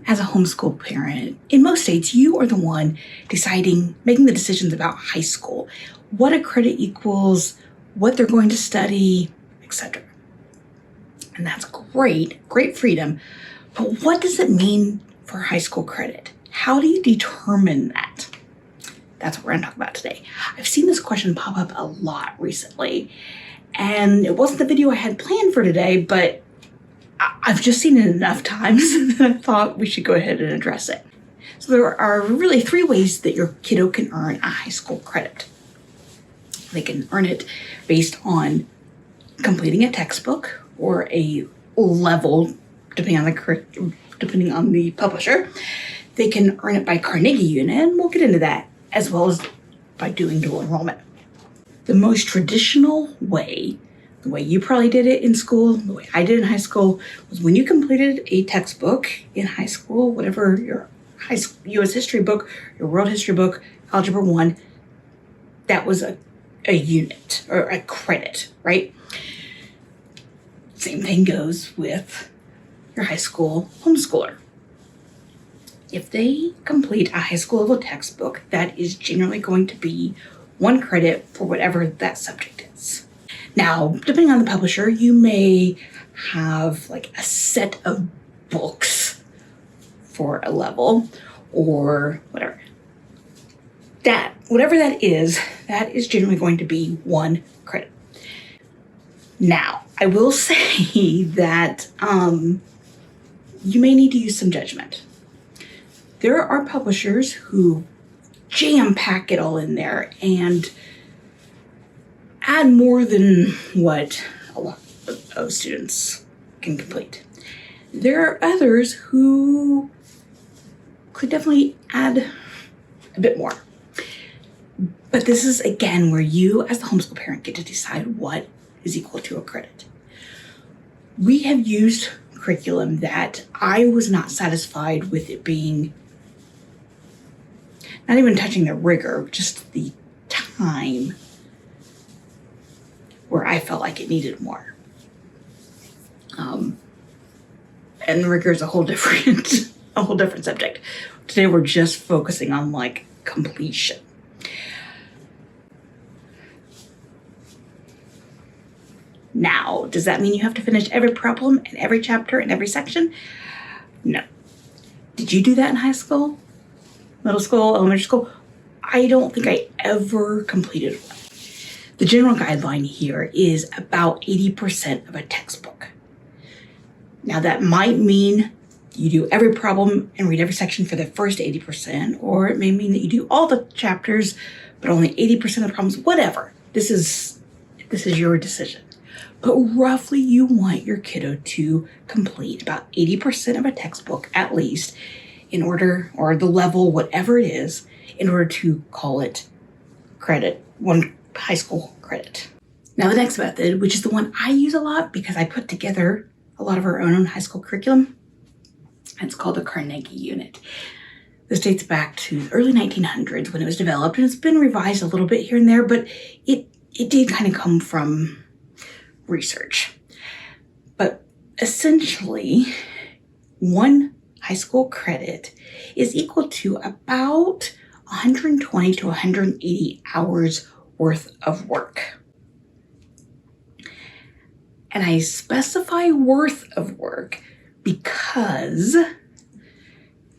as a homeschool parent, in most states, you are the one making the decisions about high school, what a credit equals, what they're going to study, etc. And that's great freedom. But what does it mean for high school credit? How do you determine that? That's what we're going to talk about today. I've seen this question pop up a lot recently, and it wasn't the video I had planned for today, but I've just seen it enough times that I thought we should go ahead and address it. So there are really 3 ways that your kiddo can earn a high school credit. They can earn it based on completing a textbook or a level, depending on the publisher. They can earn it by Carnegie Unit, and we'll get into that, as well as by doing dual enrollment. The most traditional way, the way you probably did it in school, the way I did in high school, was when you completed a textbook in high school, whatever your high school, U.S. history book, your world history book, Algebra 1, that was a unit or a credit, right? Same thing goes with your high school homeschooler. If they complete a high school level textbook, that is generally going to be 1 credit for whatever that subject is. Now, depending on the publisher, you may have like a set of books for a level or whatever. Whatever that is generally going to be 1 credit. Now, I will say that you may need to use some judgment. There are publishers who jam-pack it all in there and add more than what a lot of students can complete. There are others who could definitely add a bit more. But this is, again, where you as the homeschool parent get to decide what is equal to a credit. We have used curriculum that I was not satisfied with it being, not even touching the rigor, just the time where I felt like it needed more. And rigor is a whole different subject. Today we're just focusing on like completion. Now, does that mean you have to finish every problem and every chapter and every section? No. Did you do that in high school, middle school, elementary school? I don't think I ever completed one. The general guideline here is about 80% of a textbook. Now that might mean you do every problem and read every section for the first 80%, or it may mean that you do all the chapters, but only 80% of the problems, whatever. This is your decision. But roughly you want your kiddo to complete about 80% of a textbook at least in order, or the level, whatever it is, in order to call it credit, 1 high school credit. Now the next method, which is the one I use a lot because I put together a lot of our own high school curriculum, it's called the Carnegie Unit. This dates back to the early 1900s when it was developed, and it's been revised a little bit here and there, but it did kind of come from research. But essentially, 1 high school credit is equal to about 120 to 180 hours worth of work. And I specify worth of work because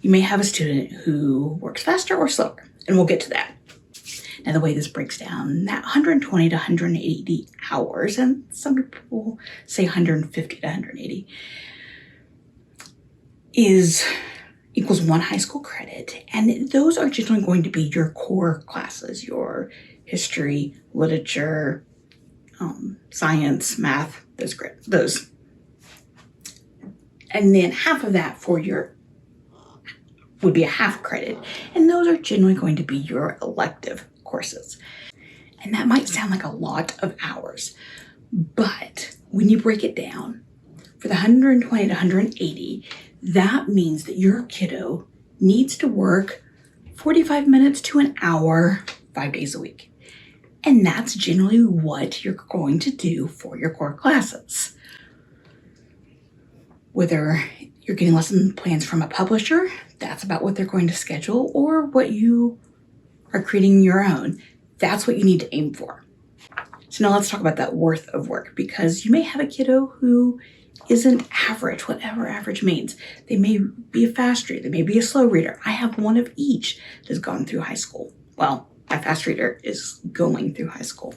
you may have a student who works faster or slower, and we'll get to that. Now, the way this breaks down, that 120 to 180 hours, and some people say 150 to 180, equals 1 high school credit. And those are generally going to be your core classes, your history, literature, science, math, those. And then half of that would be a half credit. And those are generally going to be your elective courses. And that might sound like a lot of hours, but when you break it down, for the 120 to 180, that means that your kiddo needs to work 45 minutes to an hour, 5 days a week. And that's generally what you're going to do for your core classes. Whether you're getting lesson plans from a publisher, that's about what they're going to schedule, or what you are creating your own. That's what you need to aim for. So now let's talk about that worth of work, because you may have a kiddo who isn't average, whatever average means. They may be a fast reader, they may be a slow reader. I have one of each that's gone through high school. Well, my fast reader is going through high school.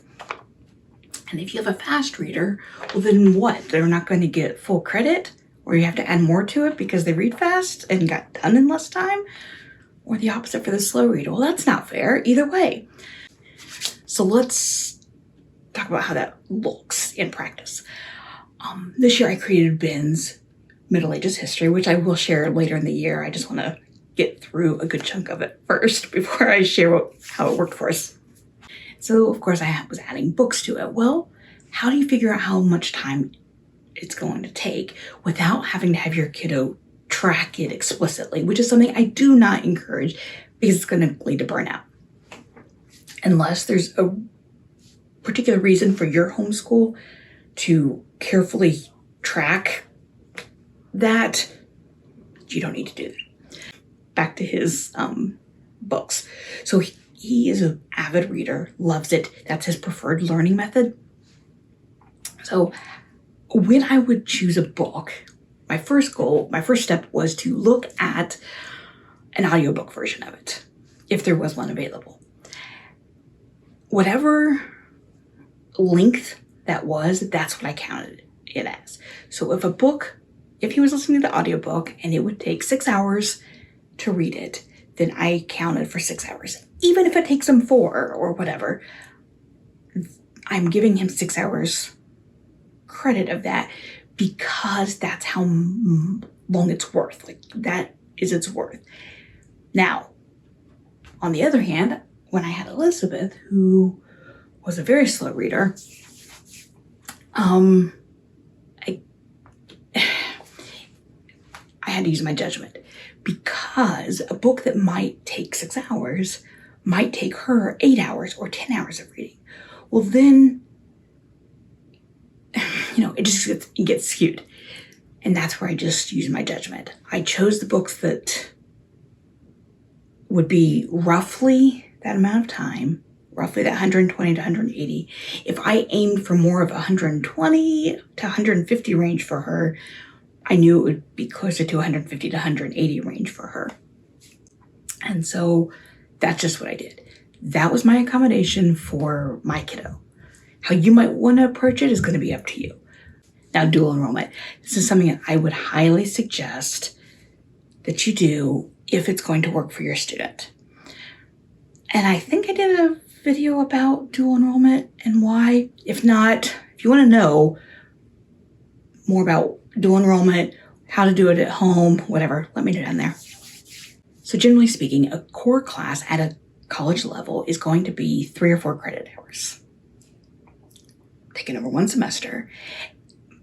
And if you have a fast reader, well then what? They're not going to get full credit, or you have to add more to it because they read fast and got done in less time? Or the opposite for the slow reader? Well, that's not fair either way. So let's talk about how that looks in practice. This year I created Ben's Middle Ages history, which I will share later in the year. I just want to get through a good chunk of it first before I share how it worked for us. So of course I was adding books to it. Well, how do you figure out how much time it's going to take without having to have your kiddo track it explicitly, which is something I do not encourage because it's going to lead to burnout. Unless there's a particular reason for your homeschool to carefully track that, you don't need to do that. Back to his books. So he is an avid reader, loves it. That's his preferred learning method. So when I would choose a book, my first step was to look at an audiobook version of it, if there was one available. Whatever length that was, that's what I counted it as. So if he was listening to the audiobook and it would take 6 hours to read it, then I counted for 6 hours. Even if it takes him 4 or whatever, I'm giving him 6 hours credit of that because that's how long it's worth. Like, that is its worth. Now, on the other hand, when I had Elizabeth, who was a very slow reader, I had to use my judgment, because a book that might take 6 hours might take her 8 hours or 10 hours of reading. Well, then, it gets skewed. And that's where I just use my judgment. I chose the books that would be roughly that amount of time, roughly that 120 to 180. If I aimed for more of 120 to 150 range for her, I knew it would be closer to 150 to 180 range for her. And so that's just what I did. That was my accommodation for my kiddo. How you might want to approach it is going to be up to you. Now, dual enrollment. This is something that I would highly suggest that you do if it's going to work for your student. And I think I did a video about dual enrollment and why. If not, if you want to know more about dual enrollment, how to do it at home, whatever, let me know down there. So generally speaking, a core class at a college level is going to be 3 or 4 credit hours, taken over one semester.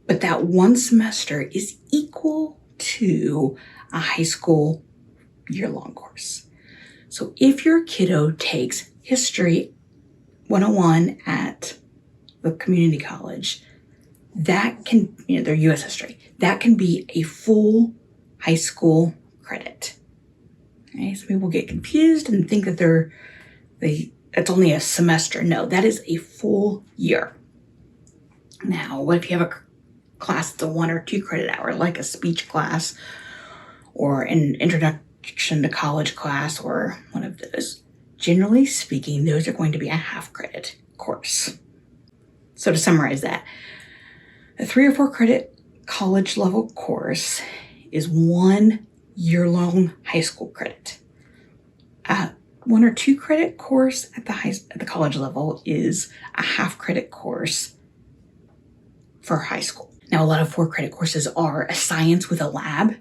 But that one semester is equal to a high school year-long course. So if your kiddo takes History 101 at the community college, that can, their U.S. history, that can be a full high school credit. Okay, some people get confused and think that it's only a semester. No, that is a full year. Now, what if you have a class that's a 1 or 2 credit hour, like a speech class or an introduction to college class or one of those? Generally speaking, those are going to be a half credit course. So to summarize that, a 3 or 4 credit college level course is 1 year-long high school credit. A 1 or 2 credit course at the college level is a half credit course for high school. Now, a lot of 4 credit courses are a science with a lab,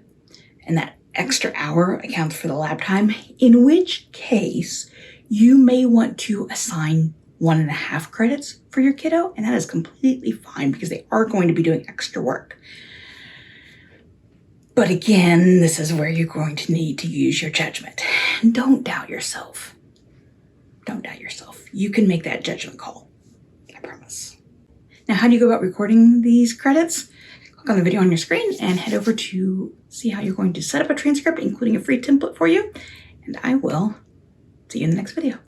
and that extra hour accounts for the lab time, in which case you may want to assign 1.5 credits for your kiddo, and that is completely fine because they are going to be doing extra work. But again, this is where you're going to need to use your judgment. And don't doubt yourself. Don't doubt yourself. You can make that judgment call. I promise. Now, how do you go about recording these credits? Click on the video on your screen and head over to see how you're going to set up a transcript, including a free template for you. And I will see you in the next video.